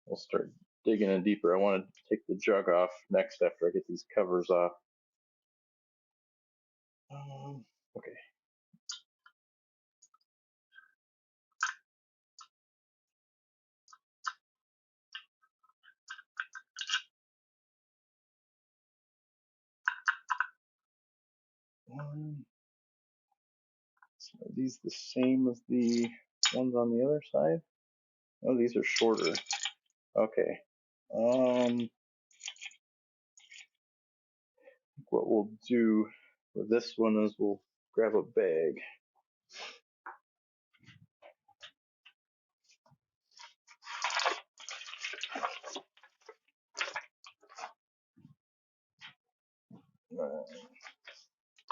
we'll start digging in deeper. I want to take the jug off next after I get these covers off. Okay. So are these the same as the ones on the other side? Oh, these are shorter. Okay. What we'll do for this one is we'll grab a bag.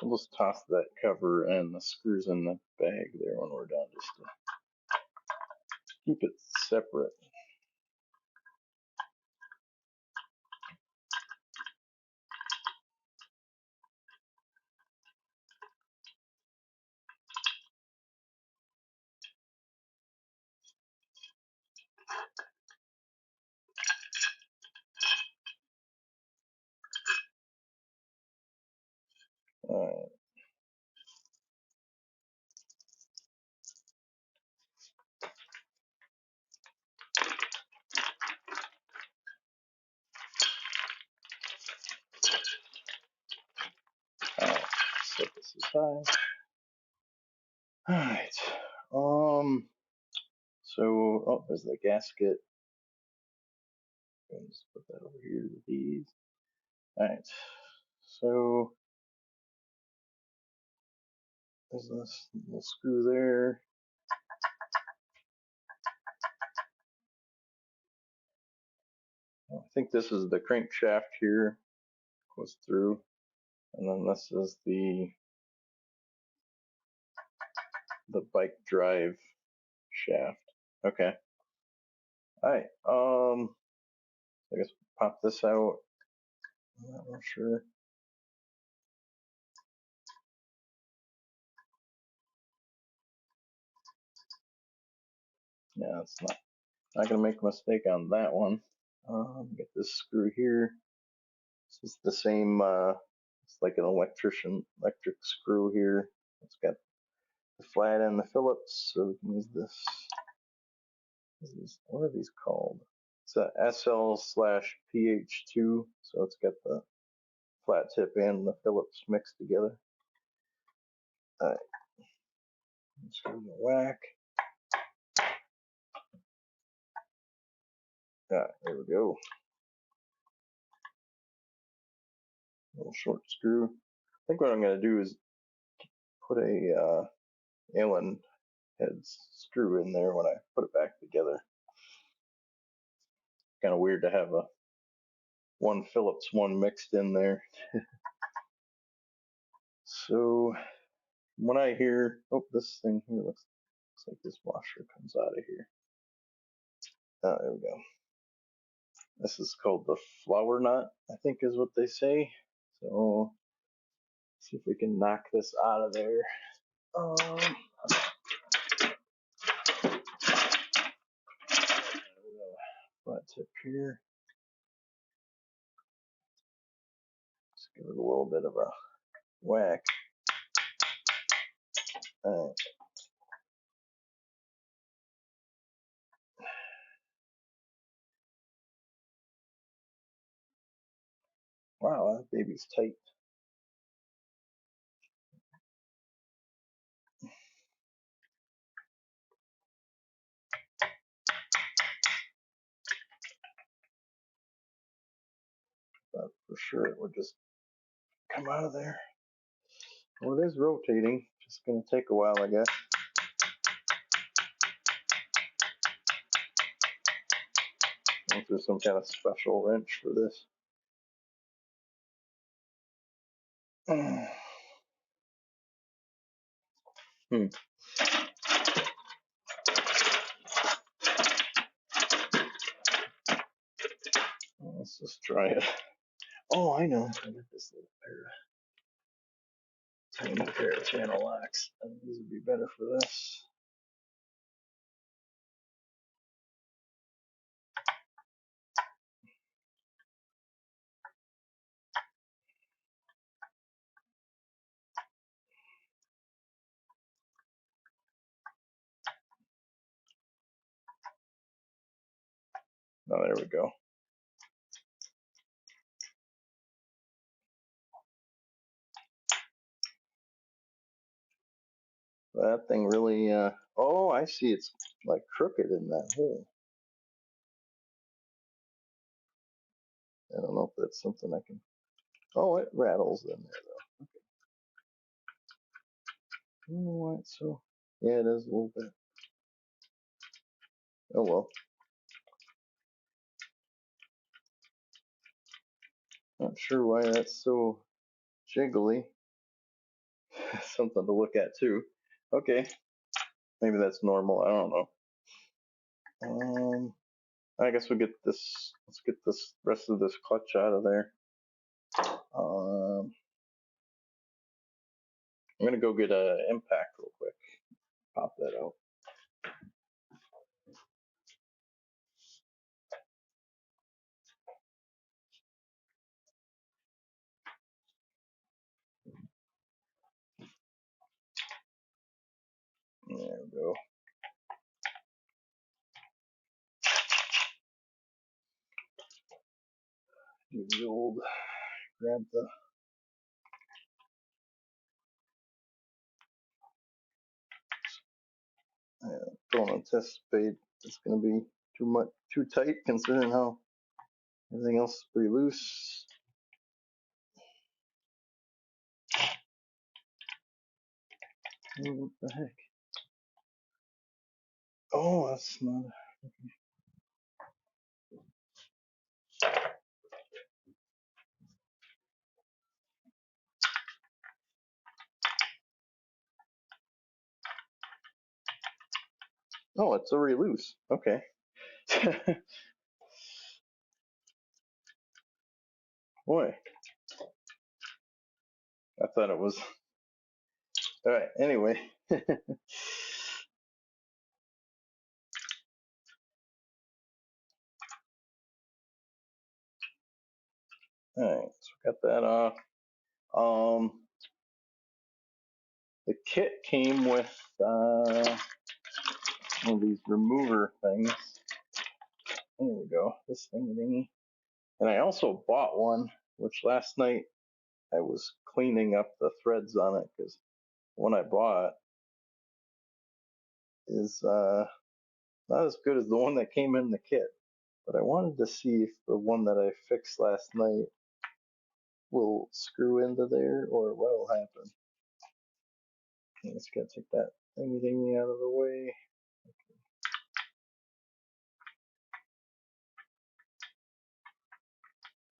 We'll just toss that cover and the screws in the bag there when we're done, just to keep it separate. Alright. Alright, set this aside. Alright. So, oh, there's the gasket. Let's put that over here with these. Alright. So, there's this little screw there. I think this is the crankshaft here, goes through, and then this is the bike drive shaft. Okay. Alright, I guess pop this out. I'm not sure. Yeah, it's not gonna make a mistake on that one. Get this screw here. This is the same, it's like an electric screw here. It's got the flat and the Phillips, so we can use this. What are these called? It's a SL/PH2, so it's got the flat tip and the Phillips mixed together. Alright, let's give it a whack. Alright, there we go. Little short screw. I think what I'm going to do is put a Allen head screw in there when I put it back together. Kind of weird to have one Phillips one mixed in there. So when I hear, oh, this thing here looks like this washer comes out of here. Oh, there we go. This is called the flower nut, I think is what they say. So let's see if we can knock this out of there. Flat tip here. Just give it a little bit of a whack. Wow, that baby's tight. But for sure it would just come out of there. Well, it is rotating. Just going to take a while, I guess. If there's some kind of special wrench for this. Let's just try it. Oh, I know. I got this little tiny pair of channel locks. I think these would be better for this. Oh, there we go. That thing really, oh, I see, it's like crooked in that hole. I don't know if that's something I can, oh, it rattles in there though. I don't know why it's so, yeah, it is a little bit. Oh well. Not sure why that's so jiggly. Something to look at too. Okay, maybe that's normal. I don't know. I guess we'll get this. Let's get this rest of this clutch out of there. I'm gonna go get a impact real quick. Pop that out. There we go. Do the old grab the. I don't anticipate it's gonna be too tight considering how everything else is pretty loose. Oh, what the heck? Oh, that's not. Oh, it's already loose. Okay. Boy, I thought it was. All right. Anyway. All right. So we got that off. Um, the kit came with one of these remover things. There we go. This thingy. And I also bought one, which last night I was cleaning up the threads on it because one I bought is not as good as the one that came in the kit. But I wanted to see if the one that I fixed last night will screw into there or what will happen. I just gotta take that thingy out of the way.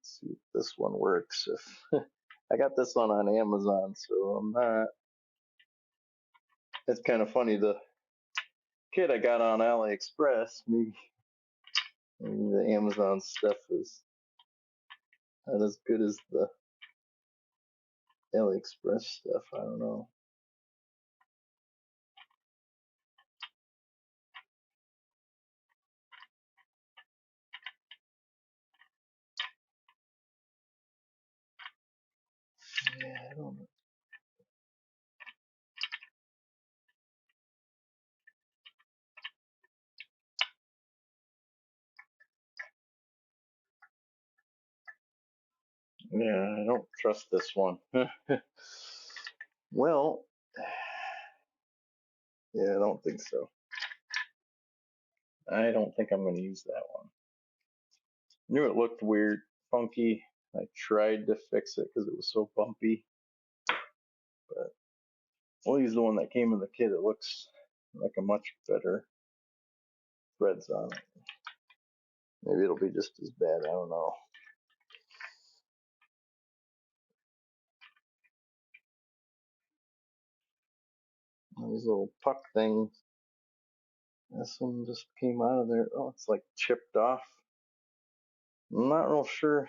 Let's see if this one works. If I got this one on Amazon, so I'm not. It's kind of funny. The kit I got on AliExpress, maybe the Amazon stuff is not as good as the AliExpress stuff. I don't know. Yeah, I don't know. Yeah, I don't trust this one. Well, yeah, I don't think so. I don't think I'm going to use that one. I knew it looked weird, funky. I tried to fix it because it was so bumpy, but we'll use the one that came in the kit. It looks like a much better threads on it. Maybe it'll be just as bad. I don't know. These little puck things. This one just came out of there. Oh, it's like chipped off. I'm not real sure.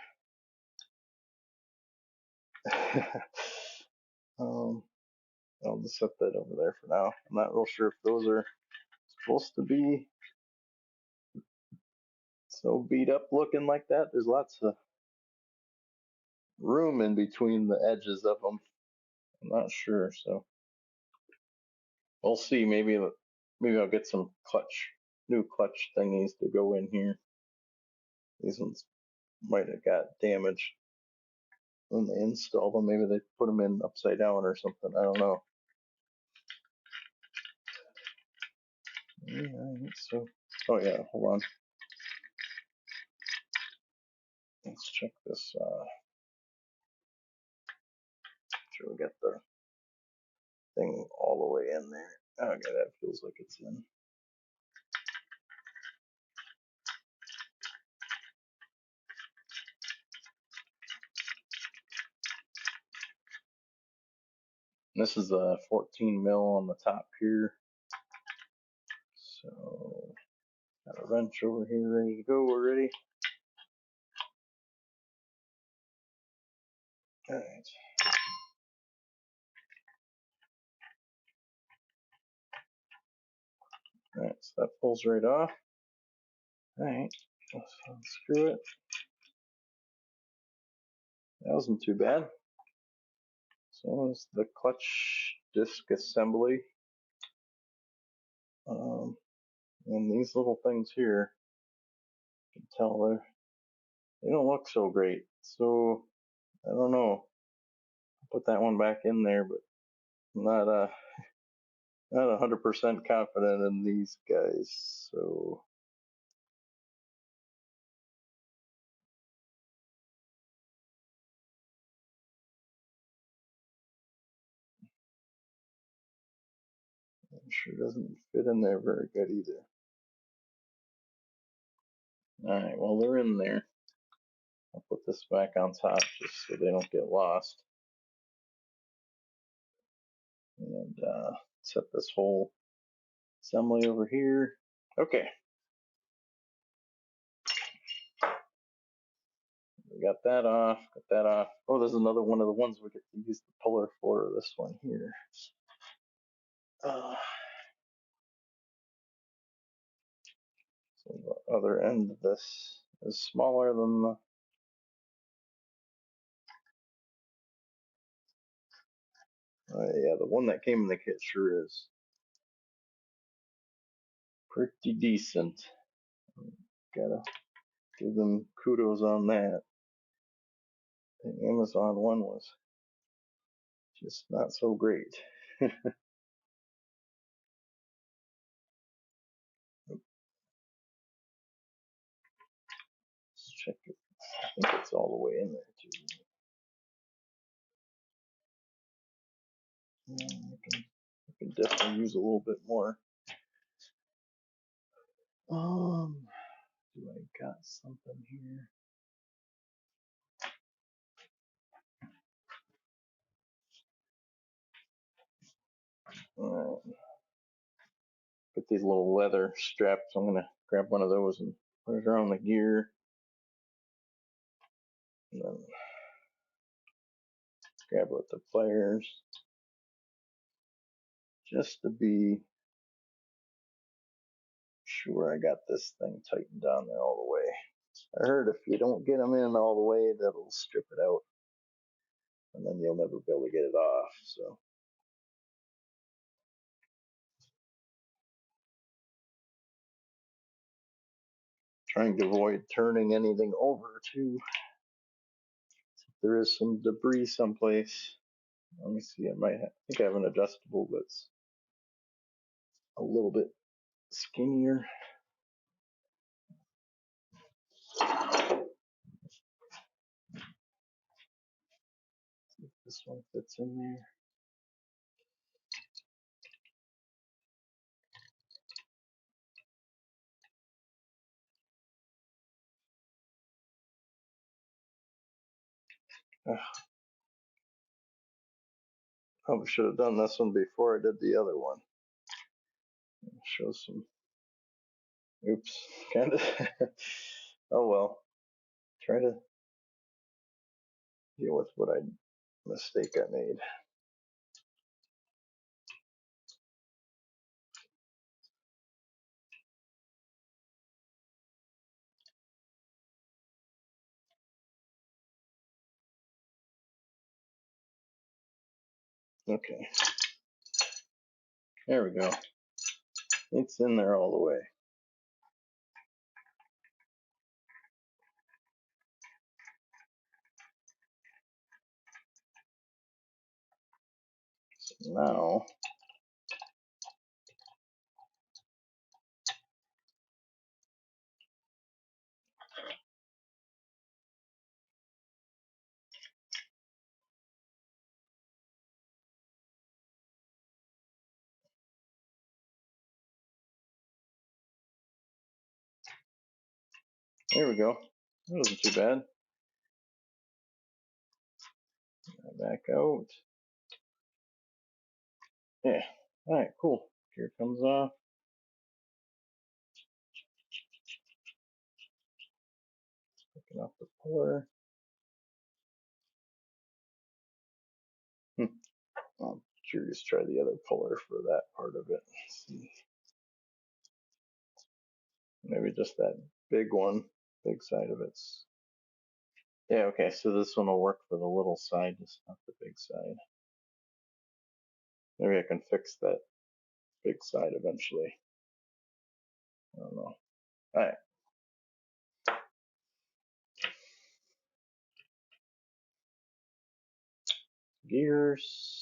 um, I'll just set that over there for now. I'm not real sure if those are supposed to be so beat up looking like that. There's lots of room in between the edges of them. I'm not sure, so we'll see. Maybe I'll get some new clutch thingies to go in here. These ones might have got damaged when they installed them. Maybe they put them in upside down or something. I don't know. Yeah, so, oh yeah, hold on. Let's check this. Sure, we got the thing all the way in there. Okay, that feels like it's in. This is a 14 mil on the top here. So, got a wrench over here ready to go already. All right. All right, so that pulls right off. All right, let's unscrew it. That wasn't too bad. So it's the clutch disc assembly. And these little things here, you can tell they don't look so great. So I don't know. I'll put that one back in there, but I'm not 100% confident in these guys. So it sure doesn't fit in there very good either. All right, well they're in there. I'll put this back on top just so they don't get lost. And set this whole assembly over here. Okay. We got that off, got that off. Oh, there's another one of the ones we get to use the puller for, this one here. So the other end of this is smaller than the yeah, the one that came in the kit sure is pretty decent. Gotta give them kudos on that. The Amazon one was just not so great. Let's check it. I think it's all the way in there too. I can definitely use a little bit more. Do I got something here? Alright. Put these little leather straps. I'm gonna grab one of those and put it around the gear. And then grab it with the pliers. Just to be sure I got this thing tightened down there all the way. I heard if you don't get them in all the way, that'll strip it out. And then you'll never be able to get it off. So trying to avoid turning anything over too. There is some debris someplace. Let me see. I think I have an adjustable that's a little bit skinnier. See if this one fits in there. Probably should have done this one before I did the other one. Show some. Oops, kind of. Oh well. Try to deal with what mistake I made. Okay. There we go. It's in there all the way. Now, there we go. That wasn't too bad. Back out. Yeah. Alright, cool. Gear comes off. Picking off the puller. I'm curious, try the other puller for that part of it. Let's see. Maybe just that big one, big side of it's. Yeah, okay, so this one will work for the little side, just not the big side. Maybe I can fix that big side eventually. I don't know. Alright. Gears.